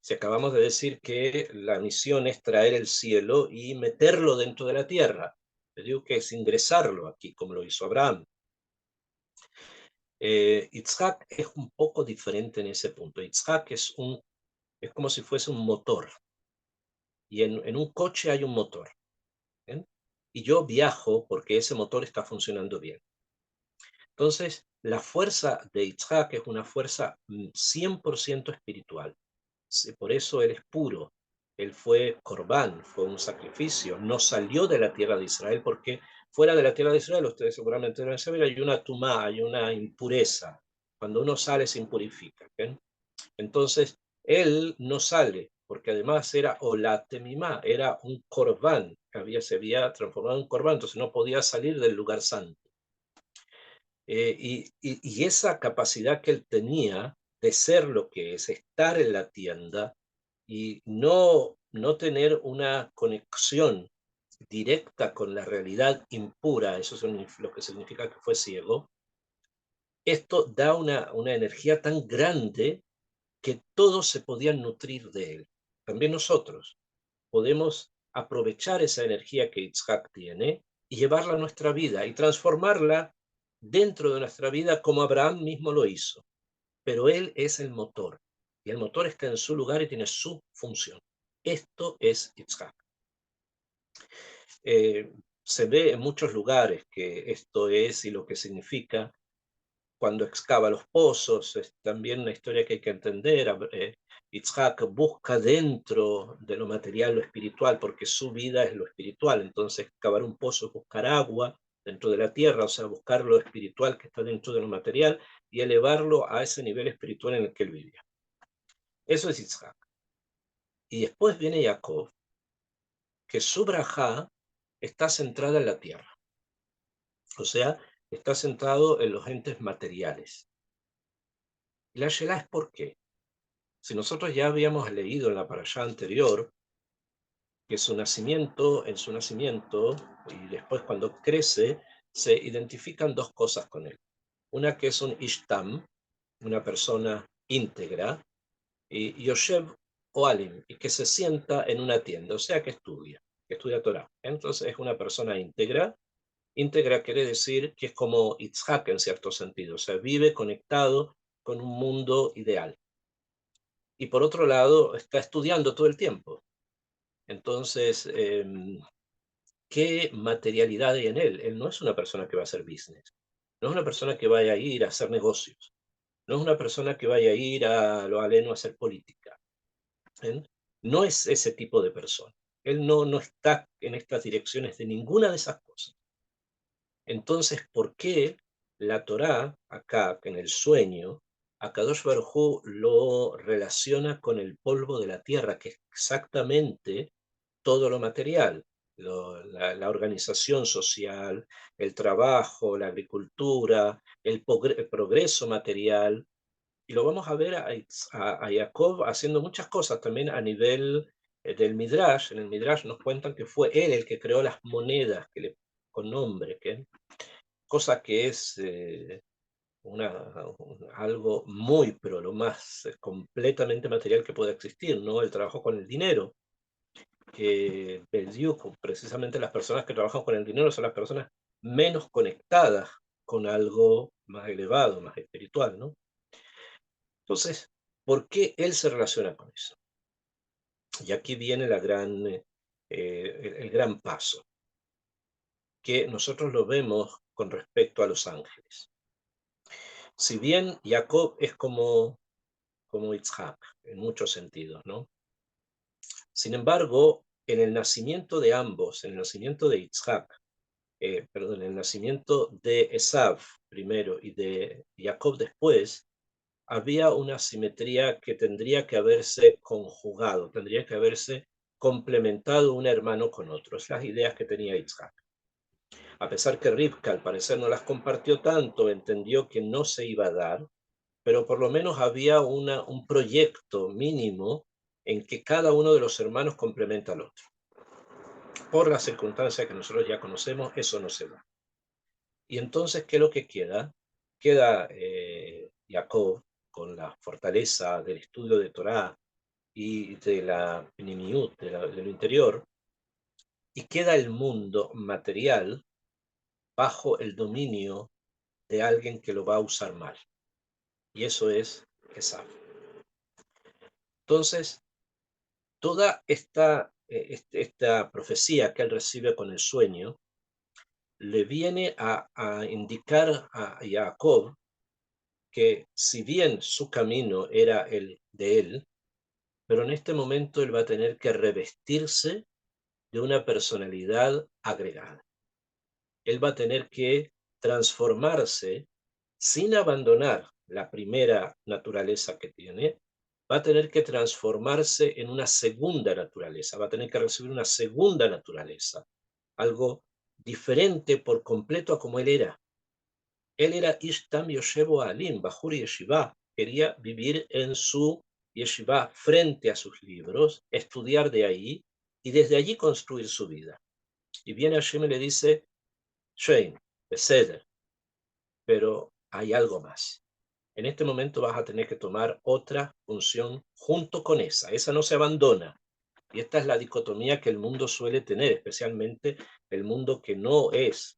Si acabamos de decir que la misión es traer el cielo y meterlo dentro de la tierra, le digo que es ingresarlo aquí, como lo hizo Abraham. Isaac es un poco diferente en ese punto. Isaac es como si fuese un motor, y en un coche hay un motor, ¿bien? Y yo viajo porque ese motor está funcionando bien. Entonces, la fuerza de Isaac es una fuerza 100% espiritual. Por eso él es puro. Él fue corbán, fue un sacrificio. No salió de la tierra de Israel porque fuera de la tierra de Israel, ustedes seguramente deben saber, hay una tumá, hay una impureza. Cuando uno sale se impurifica. ¿Ven? Entonces, él no sale porque además era olatemimá, era un corbán, se había transformado en un corbán, entonces no podía salir del lugar santo. Y esa capacidad que él tenía de ser lo que es, estar en la tienda y no tener una conexión directa con la realidad impura, eso es lo que significa que fue ciego, esto da una energía tan grande que todos se podían nutrir de él. También nosotros podemos aprovechar esa energía que Itzhak tiene y llevarla a nuestra vida y transformarla dentro de nuestra vida como Abraham mismo lo hizo. Pero él es el motor y el motor está en su lugar y tiene su función. Esto es Itzhak. Eh, Se ve en muchos lugares que esto es y lo que significa cuando excava los pozos. Es también una historia que hay que entender. Itzhak busca dentro de lo material lo espiritual, porque su vida es lo espiritual. Entonces, excavar un pozo es buscar agua dentro de la tierra, o sea, buscar lo espiritual que está dentro de lo material y elevarlo a ese nivel espiritual en el que él vivía. Eso es Itzhak. Y después viene Jacob, que su brajá está centrada en la tierra, o sea, está centrado en los entes materiales. Y la Shelah es ¿por qué? Si nosotros ya habíamos leído en la parashá anterior que en su nacimiento y después cuando crece, se identifican dos cosas con él. Una que es un Ishtam, una persona íntegra, y Yoshev Oalim, y que se sienta en una tienda, o sea que estudia Torah. Entonces es una persona íntegra. Íntegra quiere decir que es como Itzhak en cierto sentido, o sea, vive conectado con un mundo ideal. Y por otro lado, está estudiando todo el tiempo. Entonces, ¿qué materialidad hay en él? Él no es una persona que va a hacer business, no es una persona que vaya a ir a hacer negocios, no es una persona que vaya a ir a lo aleno a hacer política. ¿Eh? No es ese tipo de persona. Él no está en estas direcciones de ninguna de esas cosas. Entonces, ¿por qué la Torá, acá, en el sueño, Akadosh Baruj Hu lo relaciona con el polvo de la tierra, que es exactamente todo lo material, la organización social, el trabajo, la agricultura, el progreso material? Y lo vamos a ver a Jacob haciendo muchas cosas también a nivel del Midrash. En el Midrash nos cuentan que fue él el que creó las monedas con nombre, cosa que es algo muy, pero lo más completamente material que puede existir, ¿no? El trabajo con el dinero, que precisamente las personas que trabajan con el dinero son las personas menos conectadas con algo más elevado, más espiritual, ¿no? Entonces, ¿por qué él se relaciona con eso? Y aquí viene el gran paso, que nosotros lo vemos con respecto a los ángeles. Si bien Jacob es como Itzhak, en muchos sentidos, ¿no? Sin embargo, en el nacimiento de ambos, en el nacimiento de Itzhak, perdón, en el nacimiento de Esav primero y de Jacob después, había una simetría que tendría que haberse conjugado, tendría que haberse complementado un hermano con otro. Es las ideas que tenía Itzhak. A pesar que Rivka al parecer no las compartió tanto, entendió que no se iba a dar, pero por lo menos había un proyecto mínimo en que cada uno de los hermanos complementa al otro. Por las circunstancias que nosotros ya conocemos, eso no se da. Y entonces, ¿qué es lo que queda? Queda Jacob con la fortaleza del estudio de Torah y de la Pnimiut, de lo interior, y queda el mundo material bajo el dominio de alguien que lo va a usar mal. Y eso es Esav. Entonces, toda esta profecía que él recibe con el sueño le viene a indicar a Jacob que si bien su camino era el de él, pero en este momento él va a tener que revestirse de una personalidad agregada. Él va a tener que transformarse sin abandonar la primera naturaleza que tiene, va a tener que transformarse en una segunda naturaleza, va a tener que recibir una segunda naturaleza, algo diferente por completo a como él era. Él era Ishtam Yoshevo Alim, Bajur Yeshiva, quería vivir en su yeshiva frente a sus libros, estudiar de ahí y desde allí construir su vida. Y viene Hashem y le dice, Shein, Beseder, pero hay algo más. En este momento vas a tener que tomar otra función junto con esa no se abandona. Y esta es la dicotomía que el mundo suele tener, especialmente el mundo que no es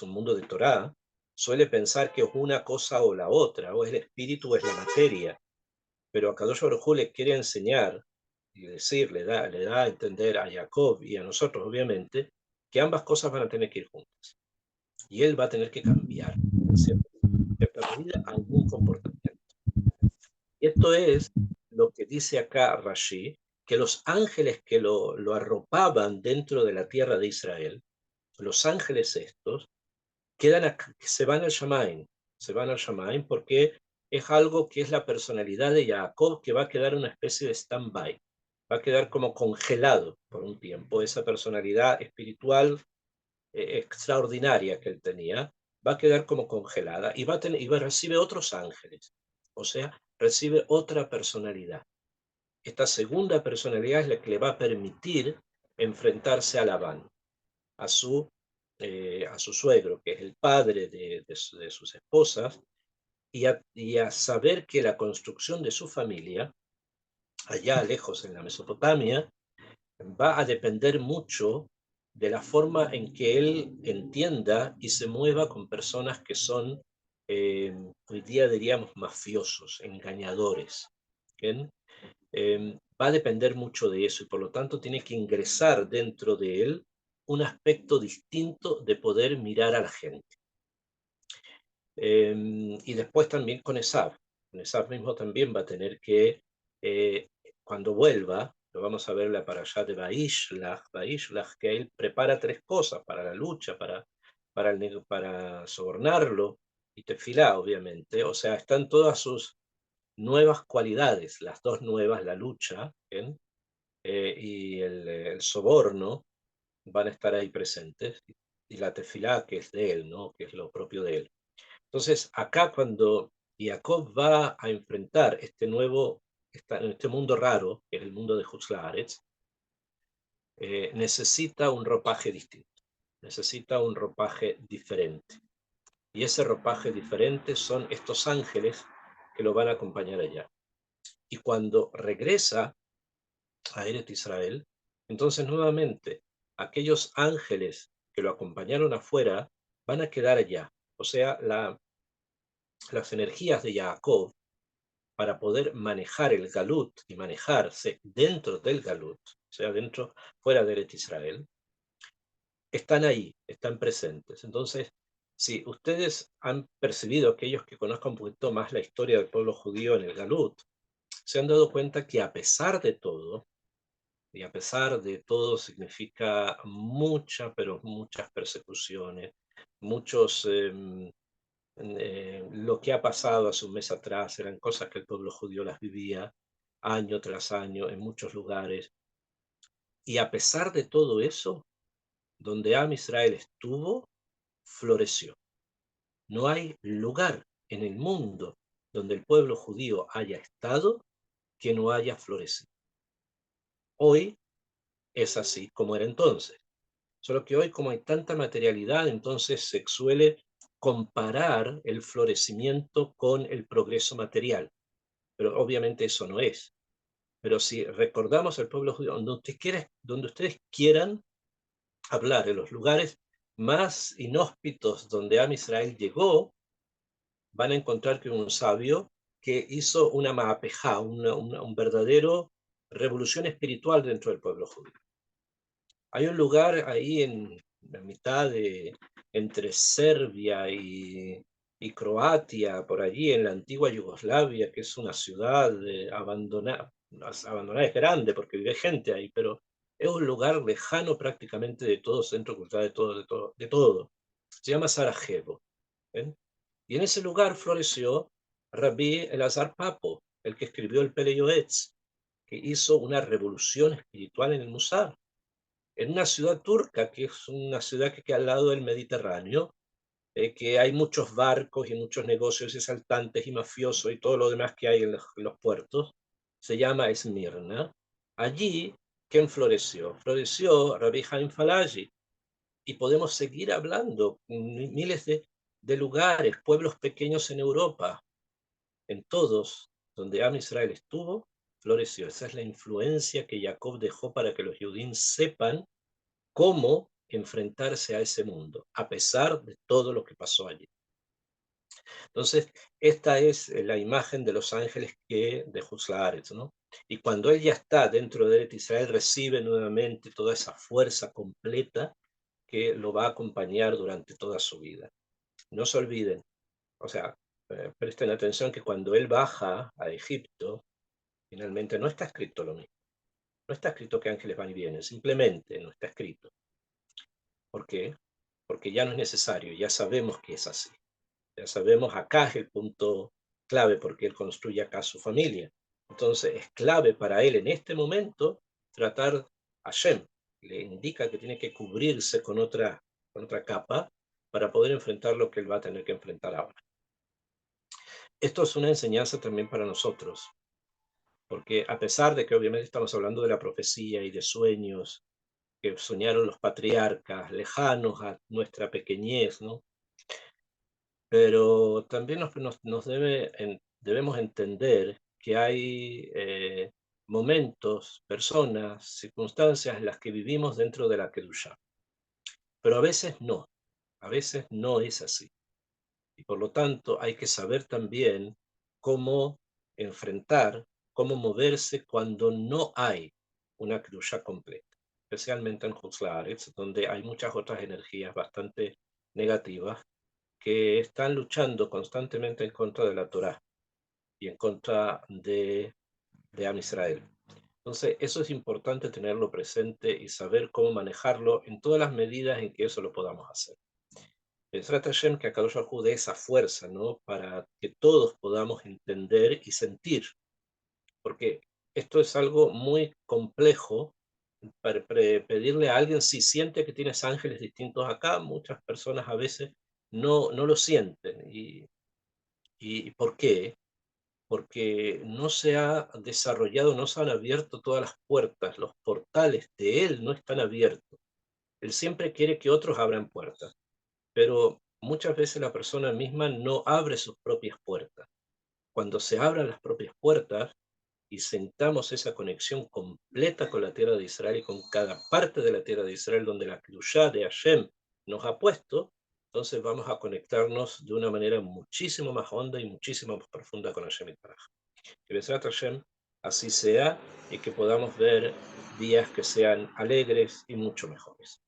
un mundo de Torá, suele pensar que es una cosa o la otra, o es el espíritu o es la materia. Pero a Kadosh Baruj Hu le quiere enseñar y decir, le da a entender a Jacob y a nosotros, obviamente, que ambas cosas van a tener que ir juntas. Y él va a tener que cambiar, en cierta medida, algún comportamiento. Y esto es lo que dice acá Rashi, que los ángeles que lo arropaban dentro de la tierra de Israel, los ángeles estos, se van al Shamaim porque es algo que es la personalidad de Jacob que va a quedar una especie de stand-by, va a quedar como congelado por un tiempo, esa personalidad espiritual extraordinaria que él tenía, va a quedar como congelada y recibe otros ángeles, o sea, recibe otra personalidad. Esta segunda personalidad es la que le va a permitir enfrentarse a Labán, a a su suegro, que es el padre de sus esposas, y a saber que la construcción de su familia, allá lejos en la Mesopotamia, va a depender mucho de la forma en que él entienda y se mueva con personas que son, hoy día diríamos, mafiosos, engañadores. ¿Bien? Va a depender mucho de eso y por lo tanto tiene que ingresar dentro de él un aspecto distinto de poder mirar a la gente. Y después también con Esab. Con Esab mismo también va a tener que, cuando vuelva, lo vamos a ver la parashá de Baishlach, que él prepara tres cosas para la lucha, para sobornarlo, y tefilá, obviamente. O sea, están todas sus nuevas cualidades, las dos nuevas, la lucha y el soborno, van a estar ahí presentes, y la tefilá, que es de él, ¿no? Que es lo propio de él. Entonces, acá cuando Jacob va a enfrentar este mundo raro, que es el mundo de Hutzlaaretz, necesita un ropaje distinto, necesita un ropaje diferente. Y ese ropaje diferente son estos ángeles que lo van a acompañar allá. Y cuando regresa a Eret Israel, entonces nuevamente aquellos ángeles que lo acompañaron afuera van a quedar allá. O sea, las energías de Jacob para poder manejar el Galut y manejarse dentro del Galut, o sea, fuera de Eret Israel, están ahí, están presentes. Entonces, si ustedes han percibido, aquellos que conozcan un poquito más la historia del pueblo judío en el Galut, se han dado cuenta que a pesar de todo, y a pesar de todo significa pero muchas persecuciones, muchos lo que ha pasado hace un mes atrás eran cosas que el pueblo judío las vivía año tras año en muchos lugares. Y a pesar de todo eso, donde Am Israel estuvo, floreció. No hay lugar en el mundo donde el pueblo judío haya estado que no haya florecido. Hoy es así como era entonces. Solo que hoy, como hay tanta materialidad, entonces se suele comparar el florecimiento con el progreso material. Pero obviamente eso no es. Pero si recordamos al pueblo judío, donde ustedes quieran hablar, en los lugares más inhóspitos donde Am Israel llegó, van a encontrar que un sabio que hizo una maapejá, un verdadero revolución espiritual dentro del pueblo judío. Hay un lugar ahí en la mitad entre Serbia y Croacia, por allí en la antigua Yugoslavia, que es una ciudad abandonada. Abandonada es grande porque vive gente ahí, pero es un lugar lejano prácticamente de todo centro cultural, de todo. Se llama Sarajevo. ¿Ven? Y en ese lugar floreció Rabbi Elazar Papo, el que escribió el Pele Yoetz, que hizo una revolución espiritual en el Musar en una ciudad turca, que es una ciudad que queda al lado del Mediterráneo, que hay muchos barcos y muchos negocios y asaltantes y mafiosos y todo lo demás que hay en los puertos, se llama Esmirna. Allí, ¿quién floreció? Floreció Rabbi Haim Falaji. Y podemos seguir hablando miles de lugares, pueblos pequeños en Europa, en todos donde Am Israel estuvo, floreció. Esa es la influencia que Jacob dejó para que los judíos sepan cómo enfrentarse a ese mundo, a pesar de todo lo que pasó allí. Entonces, esta es la imagen de los ángeles que de Hutz, ¿no? Y cuando él ya está dentro de Israel, recibe nuevamente toda esa fuerza completa que lo va a acompañar durante toda su vida. No se olviden, o sea, presten atención que cuando él baja a Egipto, finalmente no está escrito lo mismo. No está escrito que ángeles van y vienen, simplemente no está escrito. ¿Por qué? Porque ya no es necesario, ya sabemos que es así. Ya sabemos, acá es el punto clave porque él construye acá su familia. Entonces es clave para él en este momento tratar a Hashem. Le indica que tiene que cubrirse con otra capa para poder enfrentar lo que él va a tener que enfrentar ahora. Esto es una enseñanza también para nosotros, porque a pesar de que obviamente estamos hablando de la profecía y de sueños que soñaron los patriarcas, lejanos a nuestra pequeñez, ¿no? Pero también debemos entender que hay momentos, personas, circunstancias en las que vivimos dentro de la Kedushá. Pero a veces no es así. Y por lo tanto hay que saber también cómo enfrentar, cómo moverse cuando no hay una Kedushá completa, especialmente en Hutz La'aretz, donde hay muchas otras energías bastante negativas que están luchando constantemente en contra de la Torá y en contra de Am Israel. Entonces, eso es importante tenerlo presente y saber cómo manejarlo en todas las medidas en que eso lo podamos hacer. Bezrat Hashem, que Akadosh Baruj dé esa fuerza, ¿no? Para que todos podamos entender y sentir, porque esto es algo muy complejo. Para pedirle a alguien si siente que tienes ángeles distintos acá, muchas personas a veces no lo sienten. ¿Y por qué? Porque no se ha desarrollado, no se han abierto todas las puertas, los portales de él no están abiertos. Él siempre quiere que otros abran puertas, pero muchas veces la persona misma no abre sus propias puertas. Cuando se abran las propias puertas y sentamos esa conexión completa con la tierra de Israel y con cada parte de la tierra de Israel donde la Kedushá de Hashem nos ha puesto, entonces vamos a conectarnos de una manera muchísimo más honda y muchísimo más profunda con Hashem y Baraj. Que Besrat Hashem así sea y que podamos ver días que sean alegres y mucho mejores.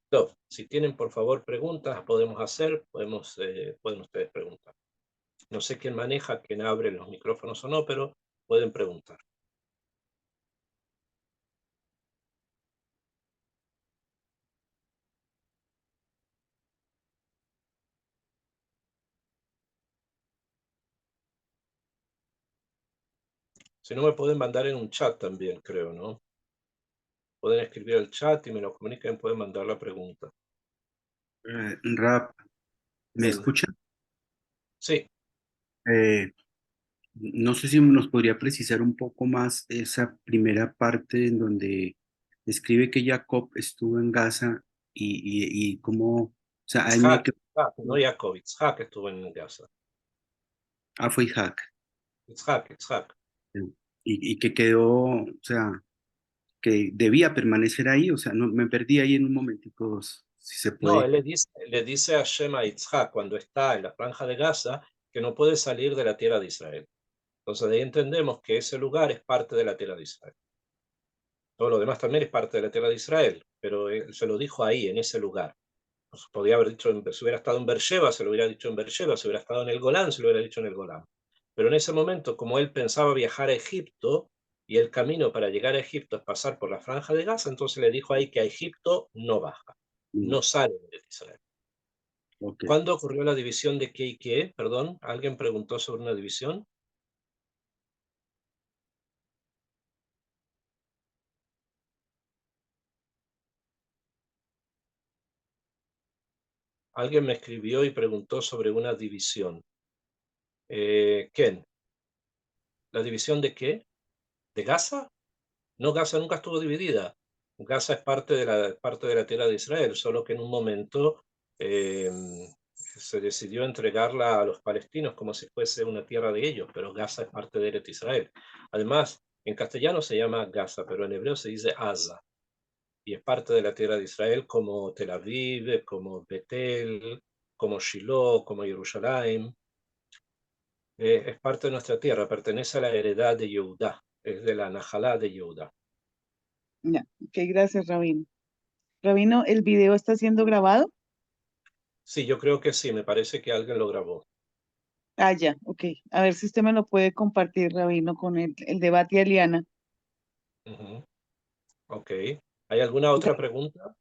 Entonces, si tienen por favor preguntas, podemos hacer, pueden ustedes preguntar. No sé quién maneja, quién abre los micrófonos o no, pero pueden preguntar. Si no, me pueden mandar en un chat también, creo, ¿no? Pueden escribir al chat y me lo comunican, pueden mandar la pregunta. Rap, ¿me Bien. escucha? Sí, Eh, no sé si nos podría precisar un poco más esa primera parte en donde describe que Jacob estuvo en Gaza y cómo, o sea, ahí me Itzhak, quedó, no Jacob, Itzhak estuvo en Gaza. fue Isaac, Itzhak. y que quedó, o sea, que debía permanecer ahí, o sea, no, me perdí ahí en un momentico, si se No, puede. él le dice a Shema Itzhak cuando está en la franja de Gaza que no puede salir de la tierra de Israel. Entonces de ahí entendemos que ese lugar es parte de la tierra de Israel. Todo lo demás también es parte de la tierra de Israel, pero él se lo dijo ahí, en ese lugar. Pues podría haber dicho, si hubiera estado en Beersheba, se lo hubiera dicho en Beersheba, si hubiera estado en el Golán, se lo hubiera dicho en el Golán. Pero en ese momento, como él pensaba viajar a Egipto, y el camino para llegar a Egipto es pasar por la franja de Gaza, entonces le dijo ahí que a Egipto no baja, Mm, no sale de Israel. ok. ¿Cuándo ocurrió la división de qué y qué? Perdón, ¿alguien preguntó sobre una división? Alguien me escribió y preguntó sobre una división. ¿Quién? ¿La división de qué? ¿De Gaza? No, Gaza nunca estuvo dividida. Gaza es parte de la tierra de Israel, solo que en un momento eh, se decidió entregarla a los palestinos como si fuese una tierra de ellos, pero Gaza es parte de Eretz Israel. Además, en castellano se llama Gaza, pero en hebreo se dice Aza, y es parte de la tierra de Israel como Tel Aviv, como Betel, como Shiloh, como Jerusalén. Es parte de nuestra tierra, pertenece a la heredad de Yehudá, es de la Najalá de Yehudá. Ya, ok, gracias, Rabino. Rabino, ¿el video está siendo grabado? Sí, yo creo que sí, me parece que alguien lo grabó. Ah, ya, ok. A ver si usted me lo puede compartir, Rabino, con el debate Aliana. Ujú. Ok. ¿Hay alguna otra pregunta?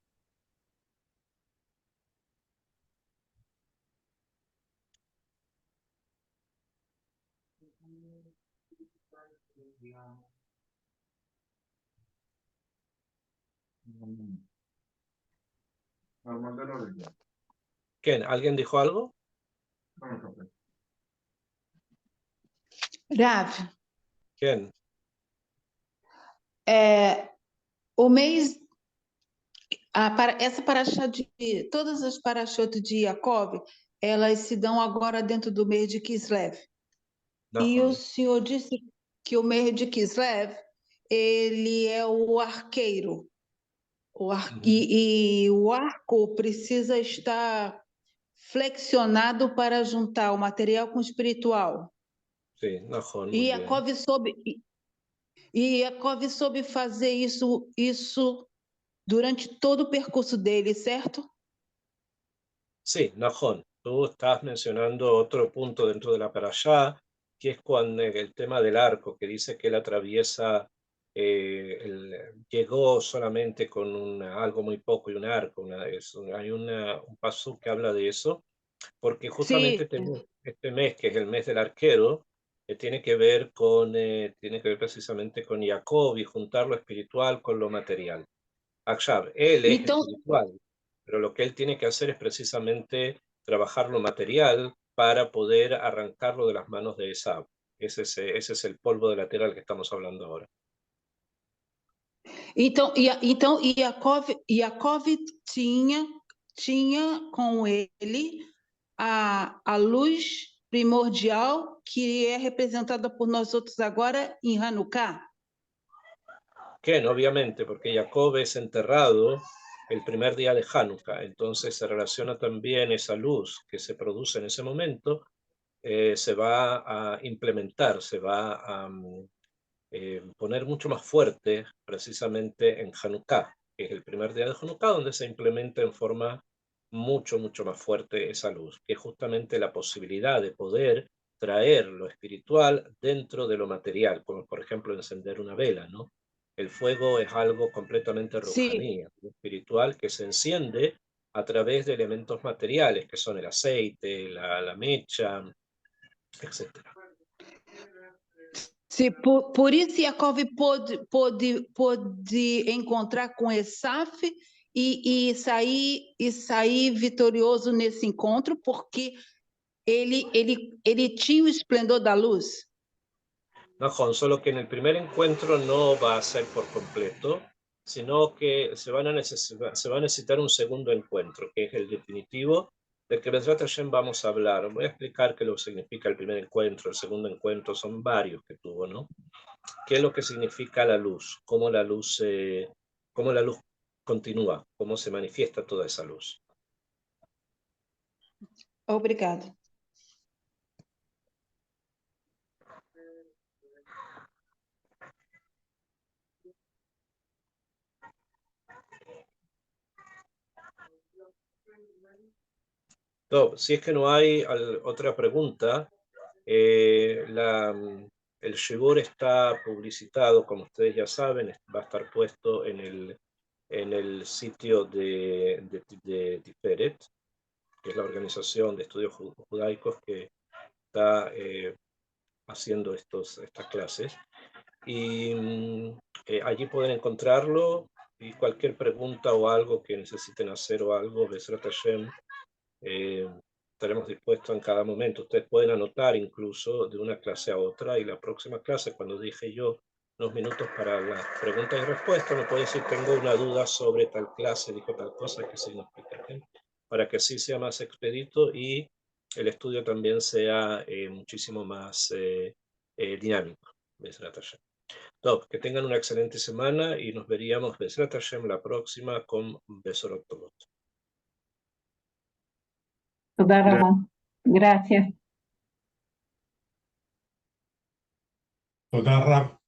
¿Quién? ¿Alguien dijo algo? Rav, ¿Quién? o mês, essa paraxá de, todas as paraxotes de Jacob, elas se dão agora dentro do mês de Kislev. E o Nahon. senhor disse que o mês de Kislev, ele é o arqueiro. Ujú. E o arco precisa estar flexionado para juntar o material com o espiritual. Sí, Nahon, muy E bien. Jacob soube fazer isso durante todo o percurso dele, certo? Sí, Nahon. Tú estás mencionando otro punto dentro de la parashá, que es cuando el tema del arco, que dice que él atraviesa, llegó solamente con algo muy poco y un arco. Hay un pasú que habla de eso, porque justamente Sim. este mes, que es el mes del arquero, tiene que ver precisamente con Jacob y juntar lo espiritual con lo material. Akshab, él es Então, espiritual, pero lo que él tiene que hacer es precisamente trabajar lo material para poder arrancarlo de las manos de Esab. Ese es el polvo de la tierra del que estamos hablando ahora. então Yaakov tinha com ele a luz primordial que é representada por nós outros agora em Hanukkah. Ken, obviamente, porque Jacob es enterrado el primer día de Hanukkah, entonces se relaciona también esa luz que se produce en ese momento, se va a implementar, se va a poner mucho más fuerte precisamente en Hanukkah, que es el primer día de Hanukkah, donde se implementa en forma mucho, mucho más fuerte esa luz, que es justamente la posibilidad de poder traer lo espiritual dentro de lo material, como por ejemplo encender una vela, ¿no? El fuego es algo completamente Sim. ruhaní, espiritual, que se enciende a través de elementos materiales, que son el aceite, la mecha, etcétera. Sim, por isso Yaakov pôde encontrar com Esaf e sair vitorioso nesse encontro, porque ele tinha o esplendor da luz. No, Juan, solo que en el primer encuentro no va a ser por completo, sino que se va a necesitar un segundo encuentro, que es el definitivo, del que Besrat Hashem vamos a hablar. Voy a explicar qué es lo que significa el primer encuentro, el segundo encuentro, son varios que tuvo, ¿no? ¿Qué es lo que significa la luz? Cómo la luz continúa, cómo se manifiesta toda esa luz. Obrigado. Si es que no hay otra pregunta, el Shibur está publicitado, como ustedes ya saben, va a estar puesto en el sitio de Tiferet, que es la organización de estudios judaicos que está haciendo estas clases. Y allí pueden encontrarlo, y cualquier pregunta o algo que necesiten hacer o algo, Besrat Hashem, Estaremos dispuestos en cada momento. Ustedes pueden anotar incluso de una clase a otra, y la próxima clase, cuando dije yo unos minutos para las preguntas y respuestas, me puede decir, tengo una duda sobre tal clase, dijo tal cosa, que sí nos expliquen, para que así sea más expedito y el estudio también sea muchísimo más dinámico. Top, que tengan una excelente semana y nos veríamos la próxima con Besorot Tovot. תודה רבה. Gracias. תודה רב.